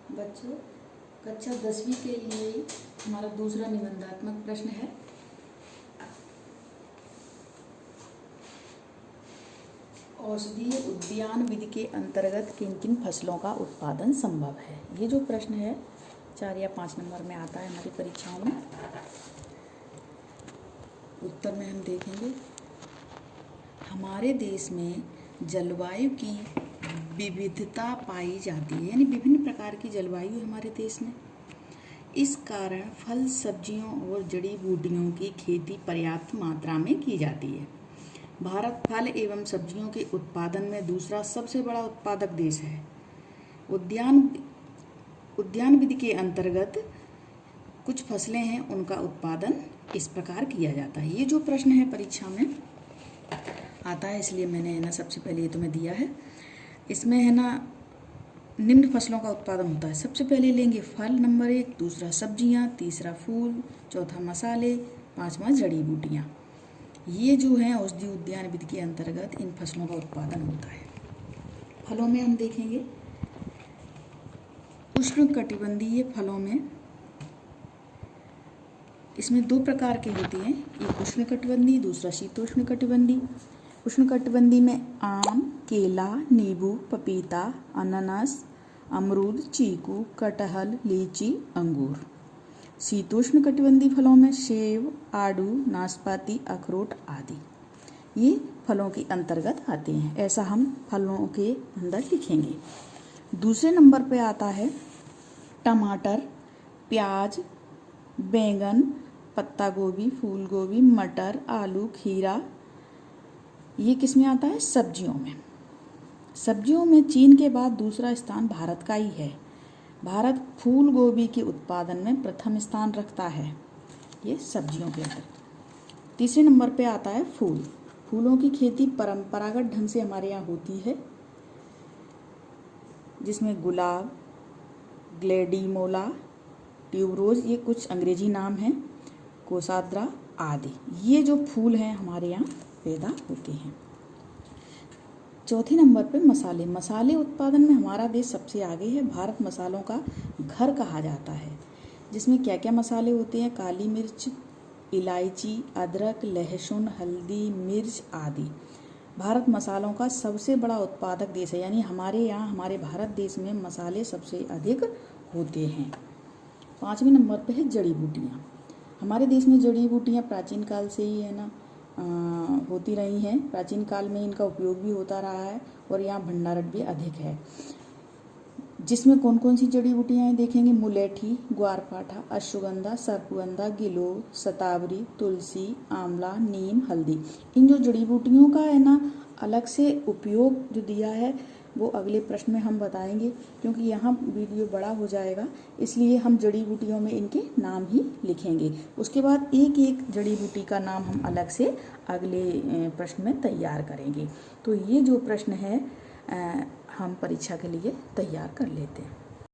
बच्चों, कक्षा 10वीं के लिए हमारा दूसरा निबंधात्मक प्रश्न है। औषधीय उद्यान विधि के अंतर्गत किन किन फसलों का उत्पादन संभव है। ये जो प्रश्न है 4 या 5 नंबर में आता है हमारी परीक्षाओं में। उत्तर में हम देखेंगे, हमारे देश में जलवायु की विविधता पाई जाती है, यानी विभिन्न प्रकार की जलवायु है हमारे देश में। इस कारण फल, सब्जियों और जड़ी बूटियों की खेती पर्याप्त मात्रा में की जाती है। भारत फल एवं सब्जियों के उत्पादन में दूसरा सबसे बड़ा उत्पादक देश है। उद्यान विधि के अंतर्गत कुछ फसलें हैं, उनका उत्पादन इस प्रकार किया जाता है। ये जो प्रश्न है परीक्षा में आता है, इसलिए मैंने सबसे पहले ये तुम्हें दिया है। इसमें निम्न फसलों का उत्पादन होता है। सबसे पहले लेंगे फल नंबर 1, दूसरा सब्जियां, तीसरा फूल, चौथा मसाले, 5वां जड़ी बूटियां। ये जो हैं औषधीय उद्यान विधि के अंतर्गत इन फसलों का उत्पादन होता है। फलों में हम देखेंगे, उष्णकटिबंधीय फलों में इसमें 2 प्रकार के होते हैं, एक उष्णकटिबंधी, दूसरा शीतोष्णकटिबंधी। उष्णकटिबंधी में आम, केला, नींबू, पपीता, अनानास, अमरूद, चीकू, कटहल, लीची, अंगूर। शीतोष्णकटिबंधी फलों में सेब, आड़ू, नाशपाती, अखरोट आदि ये फलों के अंतर्गत आते हैं। ऐसा हम फलों के अंदर लिखेंगे। दूसरे नंबर पे आता है टमाटर, प्याज, बैंगन, पत्ता गोभी, फूल गोभी, मटर, आलू, खीरा। ये किस में आता है? सब्जियों में। सब्जियों में चीन के बाद दूसरा स्थान भारत का ही है। भारत फूल गोभी के उत्पादन में प्रथम स्थान रखता है, ये सब्जियों के अंदर। तीसरे नंबर पे आता है फूल। फूलों की खेती परंपरागत ढंग से हमारे यहाँ होती है, जिसमें गुलाब, ग्लेडिमोला, ट्यूबरोज, ये कुछ अंग्रेजी नाम हैं, कोसाद्रा आदि। ये जो फूल हैं हमारे यहाँ पैदा होते हैं। चौथे नंबर पे मसाले। मसाले उत्पादन में हमारा देश सबसे आगे है। भारत मसालों का घर कहा जाता है, जिसमें क्या क्या मसाले होते हैं? काली मिर्च, इलायची, अदरक, लहसुन, हल्दी, मिर्च आदि। भारत मसालों का सबसे बड़ा उत्पादक देश है, यानी हमारे यहाँ हमारे भारत देश में मसाले सबसे अधिक होते हैं। 5वें नंबर पे है जड़ी बूटियाँ। हमारे देश में जड़ी बूटियाँ प्राचीन काल से ही होती रही हैं। प्राचीन काल में इनका उपयोग भी होता रहा है और यहाँ भंडारण भी अधिक है। जिसमें कौन कौन सी जड़ी बूटियाँ हैं देखेंगे, मुलेठी, ग्वारपाठा, अश्वगंधा, सर्पगंधा, गिलोय, शतावरी, तुलसी, आंवला, नीम, हल्दी। इन जो जड़ी बूटियों का अलग से उपयोग जो दिया है वो अगले प्रश्न में हम बताएंगे, क्योंकि यहाँ वीडियो बड़ा हो जाएगा, इसलिए हम जड़ी बूटियों में इनके नाम ही लिखेंगे। उसके बाद एक एक जड़ी बूटी का नाम हम अलग से अगले प्रश्न में तैयार करेंगे। तो ये जो प्रश्न है हम परीक्षा के लिए तैयार कर लेते हैं।